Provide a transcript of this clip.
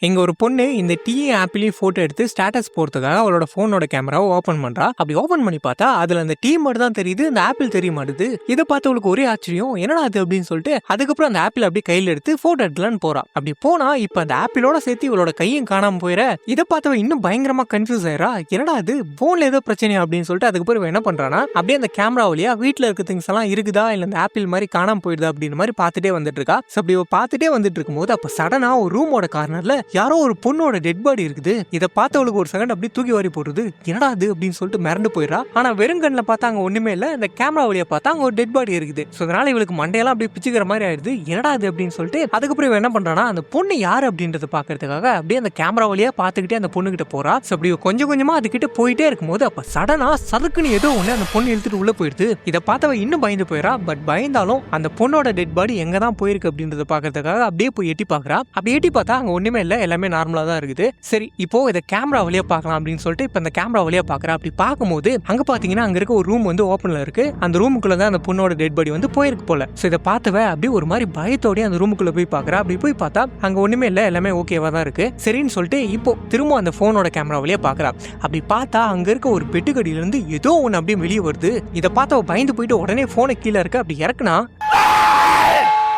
இங்க ஒரு பொண்ணு இந்த டீ ஆப்பிளையும் போட்டோ எடுத்து ஸ்டேட்டஸ் போறதுக்காக அவளோட போனோட கேமராவை ஓபன் பண்றா. அப்படி ஓபன் பண்ணி பார்த்தா அதுல அந்த டீ மட்டும் தான் தெரியுது, இந்த ஆப்பிள் தெரிய மாட்டுது. இதை பார்த்து அவளுக்கு ஒரே ஆச்சரியம், என்னடா அது அப்படின்னு சொல்லிட்டு அதுக்கப்புறம் அந்த ஆப்பிள் அப்படியே கையில எடுத்து போட்டோ எடுக்கலான்னு போறா. அப்படி போனா இப்ப அந்த ஆப்பிளோட சேர்த்து இவளோட கையும் காணாம போயிட. இதை பார்த்தவ இன்னும் பயங்கரமா கன்ஃபியூஸ் ஆயிரா. என்னடா அது போன்ல ஏதோ பிரச்சனையா அப்படின்னு சொல்லிட்டு அதுக்கப்புறம் என்ன பண்றானா அப்படியே அந்த கேமரா வழியா வீட்டுல இருக்க திங்ஸ் எல்லாம் இருக்குதா இல்ல அந்த ஆப்பிள் மாதிரி காணாம போயிடுதா அப்படின்னு மாதிரி பார்த்துட்டே வந்துட்டு இருக்கா. அப்படி பார்த்துட்டே வந்துட்டு இருக்கும்போது அப்ப சடனா ஒரு ரூமோட கார்னர்ல யாரோ ஒரு பொண்ணோட டெட் பாடி இருக்குது. இதை பார்த்தவளுக்கு ஒரு செகண்ட் அப்படியே தூக்கி வாரி போடுறது. என்னடா அது அப்படின்னு சொல்லிட்டு மிரண்டு போயிடா. ஆனா வெறும் கண்ணில் பார்த்தா அங்க ஒண்ணுமே இல்ல, இந்த கேமரா வழியா பார்த்தா அங்க ஒரு டெட் பாடி இருக்குது. அதனால இவளுக்கு மண்டையெல்லாம் அப்படியே பிச்சுக்கிற மாதிரி ஆயிடுது. என்னடா அது அப்படின்னு சொல்லிட்டு அதுக்கப்புறம் என்ன பண்றானா அந்த பொண்ணு யாரு அப்படின்றத பாக்குறதுக்காக அப்படியே அந்த கேமரா வழியா பார்த்துக்கிட்டே அந்த பொண்ணு கிட்ட போறா. அப்படி கொஞ்சம் கொஞ்சமா அது கிட்ட போயிட்டே இருக்கும்போது அப்ப சடனா சதுக்குன்னு ஏதோ ஒண்ணு அந்த பொண்ணு இழுத்துட்டு உள்ள போயிடுது. இதை பார்த்தவ இன்னும் பயந்து போயிடா. பட் பயந்தாலும் அந்த பொண்ணோட டெட் பாடி எங்க தான் போயிருக்கு அப்படின்றத பாக்குறதுக்காக அப்படியே போய் எட்டி பாக்குறா. அப்படி எட்டி பார்த்தா அங்க ஒண்ணுமே இல்ல, எல்லாமே நார்மலா தான் இருக்குது. சரி இப்போ இதை கேமரா வழியா பார்க்கலாம் அப்படின்னு சொல்லிட்டு இப்ப இந்த கேமரா வழியா பாக்குறா. அப்படி பார்க்கும்போது அங்க பாத்தீங்கன்னா அங்க இருக்க ஒரு ரூம் வந்து ஓப்பன்ல இருக்கு. அந்த ரூமுக்குள்ள தான் அந்த பொண்ணோட டெட் பாடி வந்து போயிருக்கு போல. சோ இதை பார்த்தவ அப்படியே ஒரு மாதிரி பயத்தோடய அந்த ரூமுக்குள்ள போய் பாக்குறா. அப்படி போய் பார்த்தா அங்க ஒண்ணுமே இல்ல, எல்லாமே ஓகேவா தான் இருக்கு. சரின்னு சொல்லிட்டு இப்போ திரும்ப அந்த போனோட கேமரா வழியா பாக்குறா. அப்படி பார்த்தா அங்க இருக்க ஒரு பெட்டுக்கடியில இருந்து ஏதோ ஒண்ணு அப்படியே வெளியே வருது. இதை பார்த்தவ பயந்து போயிட்டு உடனே போனை கீழே இருக்க அப்படி இறக்குனா